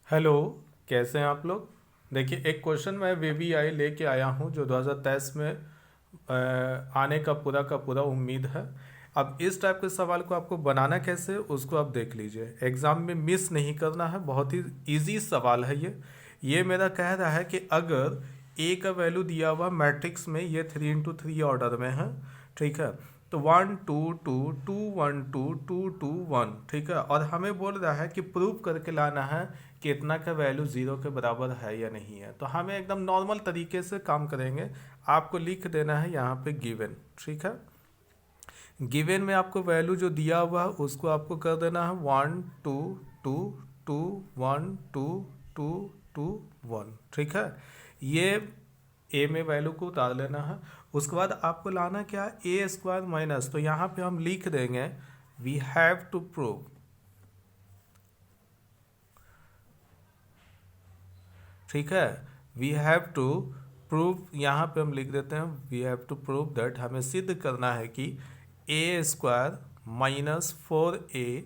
Hello. कैसे हैं आप लोग। देखिए, एक क्वेश्चन मैं वीवीआई लेके आया हूं जो 2023 में आने का पूरा उम्मीद है। अब इस टाइप के सवाल को आपको बनाना कैसे उसको आप देख लीजिए, एग्जाम में मिस नहीं करना है। बहुत ही इजी सवाल है ये मेरा कह रहा है कि अगर ए का वैल्यू दिया हुआ मैट्रिक्स में ये 3 into 3 ऑर्डर में है, ठीक है, तो 1 2 2 2 1 2 2 1, ठीक है, और हमें बोल रहा है कि प्रूव करके लाना है कि इतना का वैल्यू जीरो के बराबर है या नहीं है। तो हमें एकदम नॉर्मल तरीके से काम करेंगे। आपको लिख देना है यहाँ पे गिवन, ठीक है। गिवन में आपको वैल्यू जो दिया हुआ है उसको आपको कर देना है 1 2 2 2 1 2 2 2 1, ठीक है। ये ए में वैल्यू को उतार लेना है। उसके बाद आपको लाना क्या है, ए स्क्वायर माइनस, तो यहाँ पे हम लिख देंगे वी हैव टू प्रूव, ठीक है। वी हैव टू प्रूव, यहाँ पे हम लिख देते हैं we have to prove that, हमें सिद्ध करना है कि ए स्क्वायर -4a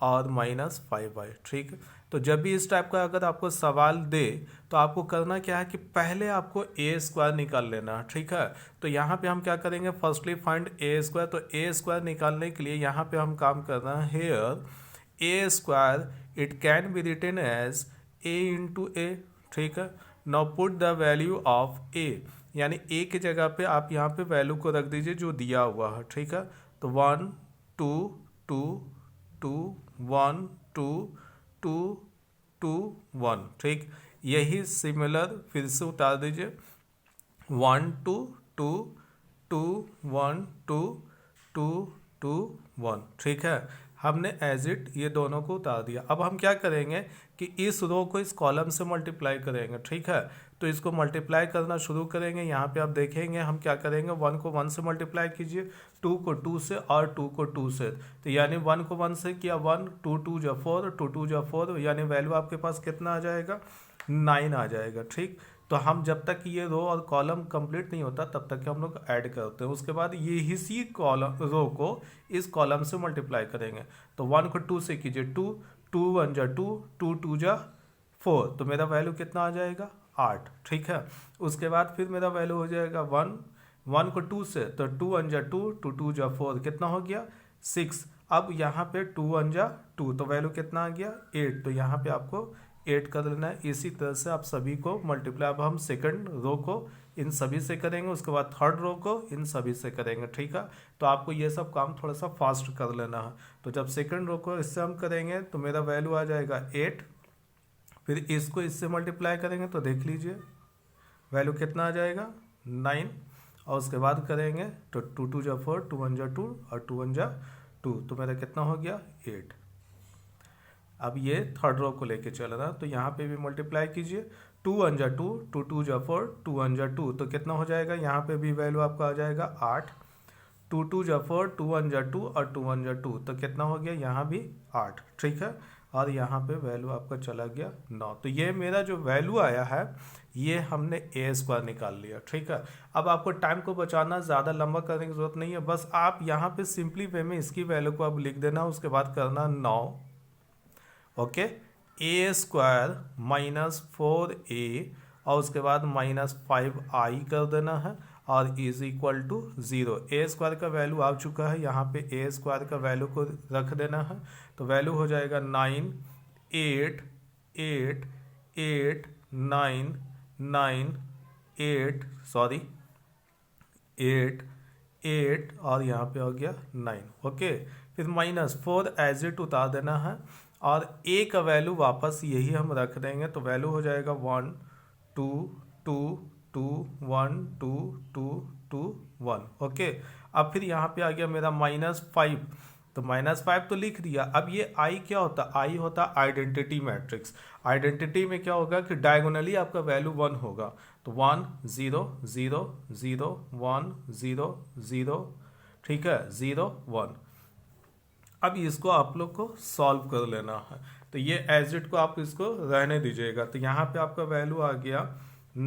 और -5y, ठीक है। तो जब भी इस टाइप का अगर आपको सवाल दे तो आपको करना क्या है कि पहले आपको ए स्क्वायर निकाल लेना है, ठीक है। तो यहाँ पे हम क्या करेंगे, फर्स्टली फाइंड ए स्क्वायर। तो ए स्क्वायर निकालने के लिए यहाँ पे हम काम करना है, here a square it can be written as a into a, ठीक है। Now put the value of a, यानी ए की जगह पे आप यहाँ पे वैल्यू को रख दीजिए जो दिया हुआ है, ठीक है। तो 1 2 2 2 1 2 2 1, ठीक। यही सिमिलर फिर से उतार दीजिए, 1 2 2 2 1 2 2 1, ठीक है। हमने एज इट ये दोनों को उतार दिया। अब हम क्या करेंगे कि इस रो को इस कॉलम से मल्टीप्लाई करेंगे, ठीक है। तो इसको मल्टीप्लाई करना शुरू करेंगे। यहाँ पे आप देखेंगे हम क्या करेंगे, 1 को 1 से मल्टीप्लाई कीजिए, 2 को 2 से और 2 को 2 से। तो यानी 1 को 1 से किया 1, 2 2 जा 4, 2 2 जा 4, यानी वैल्यू आपके पास कितना आ जाएगा, 9 आ जाएगा, ठीक। तो हम जब तक ये रो और कॉलम कंप्लीट नहीं होता तब तक हम लोग ऐड करते हैं। उसके बाद ये इसी कॉलम रो को इस कॉलम से मल्टीप्लाई करेंगे। तो 1 को 2 से कीजिए, 2 2 1 जा 2, 2 2 जा 4, तो मेरा वैल्यू कितना आ जाएगा, 8, ठीक है। उसके बाद फिर मेरा वैल्यू हो जाएगा 1, 1 को 2 से, तो 2 1 जा 2, 2 2 जा 4, कितना हो गया 6। अब यहाँ पे 2 1 जा 2, तो वैल्यू कितना आ गया 8। तो यहाँ पे आपको 8 कर लेना है। इसी तरह से आप सभी को मल्टीप्लाई, अब हम सेकंड रो को इन सभी से करेंगे, उसके बाद थर्ड रो को इन सभी से करेंगे, ठीक है। तो आपको ये सब काम थोड़ा सा फास्ट कर लेना है। तो जब सेकंड रो को इससे हम करेंगे तो मेरा वैल्यू आ जाएगा 8, फिर इसको इससे मल्टीप्लाई करेंगे तो देख लीजिए वैल्यू कितना आ जाएगा 9, और उसके बाद करेंगे तो 2 2 जा 4, 2 1 जा 2 और 2 1 जा 2, तो मेरा कितना हो गया 8। अब ये थर्ड रो को लेके चल रहा, तो यहाँ पे भी मल्टीप्लाई कीजिए, 2 1 जा 2, 2 2 जा 4, 2 1 जा 2, तो कितना हो जाएगा, यहाँ पे भी वैल्यू आपका आ जाएगा 8, 2 2 जा 4, 2 1 जा 2 और 2 1 जा 2, तो कितना हो गया यहाँ भी 8, ठीक है। और यहाँ पे वैल्यू आपका चला गया 9। तो ये मेरा जो वैल्यू आया है ये हमने ए स्क्वायर निकाल लिया, ठीक है। अब आपको टाइम को बचाना, ज़्यादा लंबा करने की जरूरत नहीं है, बस आप यहाँ पे सिंपली वे में इसकी वैल्यू को आप लिख देना, उसके बाद करना 9, ओके, ए स्क्वायर -4a और उसके बाद -5i कर देना है और is equal to 0। A square का वैल्यू आ चुका है, यहाँ पे ए स्क्वायर का वैल्यू को रख देना है। तो वैल्यू हो जाएगा 9 8 8 8 9 9 8, सॉरी 8 8 और यहाँ पे हो गया 9, ओके। फिर -4 एज इट उतार देना है और ए का वैल्यू वापस यही हम रख देंगे, तो वैल्यू हो जाएगा 1 2 2 2 1 2 2 2 1, ओके। अब फिर यहाँ पे आ गया मेरा -5, तो -5 तो लिख दिया। अब ये आई क्या होता है, आई होता आइडेंटिटी मैट्रिक्स। आइडेंटिटी में क्या होगा कि डायगोनली आपका वैल्यू 1 होगा, तो 1 0 0 0 1 0 0, ठीक है, 0 1। अब इसको आप लोग को सॉल्व कर लेना है, तो ये एज इट को आप इसको रहने दीजिएगा। तो यहाँ पे आपका वैल्यू आ गया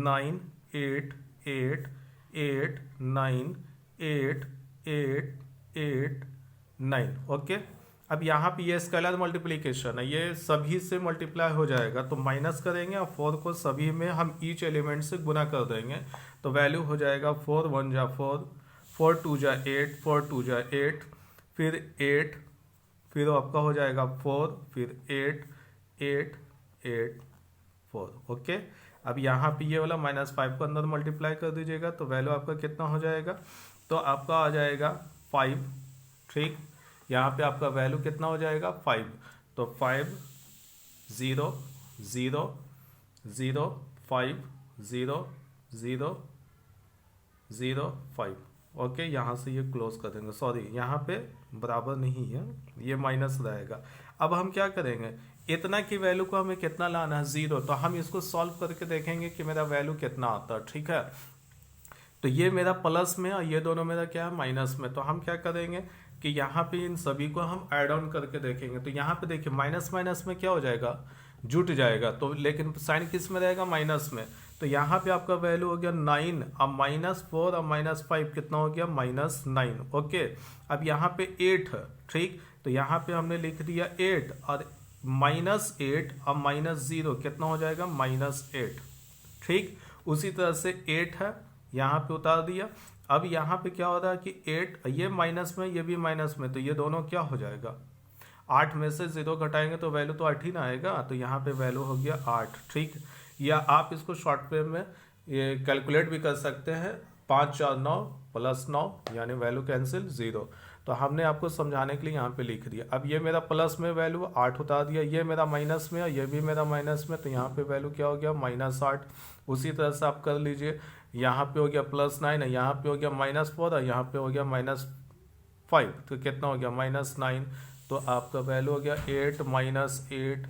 9 8 8 8 9 8 8 8 9, ओके। अब यहाँ पे ये स्केलर मल्टीप्लिकेशन है, ये सभी से मल्टीप्लाई हो जाएगा, तो माइनस करेंगे और 4 को सभी में हम ईच एलिमेंट से गुना कर देंगे, तो वैल्यू हो जाएगा 4 1 जा 4, 4 2 जा 8, 4 2 जा 8, फिर 8, फिर आपका हो जाएगा 4, फिर 8 8 8 4। ओके, अब यहाँ पे ये वाला -5 को अंदर मल्टीप्लाई कर दीजिएगा, तो वैल्यू आपका कितना हो जाएगा, तो आपका आ जाएगा 5। ठीक, यहाँ पे आपका वैल्यू कितना हो जाएगा 5, तो 5 0 0 0 5 0 0 0 5। ओके, यहाँ से ये क्लोज कर देंगे, सॉरी यहाँ पे बराबर नहीं है, ये माइनस रहेगा। अब हम क्या करेंगे, इतना की वैल्यू को हमें कितना लाना है 0, तो हम इसको सॉल्व करके देखेंगे कि मेरा वैल्यू कितना आता है। ठीक है, तो ये मेरा प्लस में और ये दोनों मेरा क्या है माइनस में, तो हम क्या करेंगे कि यहाँ पे इन सभी को हम ऐड ऑन करके देखेंगे। तो यहाँ पे देखिए माइनस माइनस में क्या हो जाएगा, जुट जाएगा, तो लेकिन साइन किस में रहेगा, माइनस में। तो यहाँ पे आपका वैल्यू हो गया 9, अब -4 और -5 कितना हो गया, -9। ओके, अब यहाँ पे 8 है। ठीक, तो यहाँ पे हमने लिख दिया 8 और -8 और -0 कितना हो जाएगा, -8। ठीक, उसी तरह से 8 है, यहाँ पे उतार दिया। अब यहाँ पे क्या हो रहा है कि 8 ये माइनस में, ये भी माइनस में, तो ये दोनों क्या हो जाएगा, 8 में से 0 घटाएंगे तो वैल्यू तो 8 ही ना आएगा, तो यहाँ पे वैल्यू हो गया 8। ठीक, या आप इसको शॉर्ट पे में ये कैलकुलेट भी कर सकते हैं, 5 4 9 प्लस 9 यानी वैल्यू कैंसिल 0। तो हमने आपको समझाने के लिए यहाँ पे लिख दिया। अब ये मेरा प्लस में वैल्यू 8 उतार दिया, ये मेरा माइनस में और ये भी मेरा माइनस में, तो यहाँ पे वैल्यू क्या हो गया, -8। उसी तरह से आप कर लीजिए, यहाँ पे हो गया +9, यहाँ पे हो गया -4 और यहाँ पे हो गया -5, तो कितना हो गया, -9। तो आपका वैल्यू हो गया 8 -8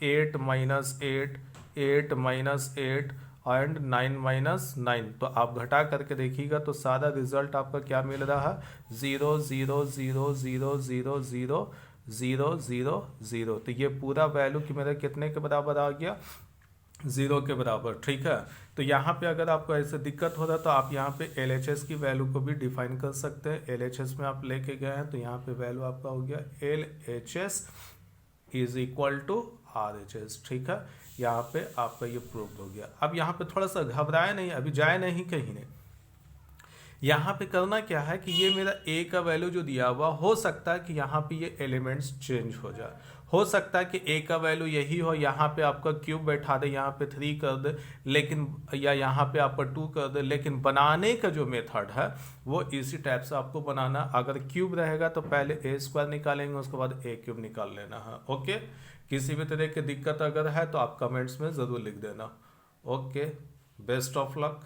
8 -8 8 -8 एंड 9 -9। तो आप घटा करके देखिएगा तो सारा रिजल्ट आपका क्या मिल रहा है, 0 0 0 0 0 0 0 0 0। तो ये पूरा वैल्यू कि मेरा कितने के बराबर आ गया, 0 के बराबर। ठीक है, तो यहाँ पे अगर आपको ऐसे दिक्कत हो रहा है तो आप यहाँ पे LHS की वैल्यू को भी डिफाइन कर सकते हैं। LHS में आप लेके गए हैं तो यहाँ पे वैल्यू आपका हो गया LHS is equal to RHS। ठीक है, यहाँ पे आपका ये प्रूव हो गया। अब यहाँ पे थोड़ा सा घबराए नहीं, अभी जाए नहीं कहीं नहीं, यहाँ पे करना क्या है कि ये मेरा A का वैल्यू जो दिया हुआ, हो सकता है कि यहाँ पे ये एलिमेंट्स चेंज हो जाए, हो सकता है कि A का वैल्यू यही हो, यहाँ पे आपका क्यूब बैठा दे, यहाँ पे 3 कर दे, लेकिन या यहाँ पे आपका 2 कर दे, लेकिन बनाने का जो मेथड है वो इसी टाइप से आपको बनाना। अगर क्यूब रहेगा तो पहले A² निकालेंगे, उसके बाद A³ निकाल लेना है। ओके, किसी भी तरह की दिक्कत अगर है तो आप कमेंट्स में ज़रूर लिख देना। Okay, best of luck.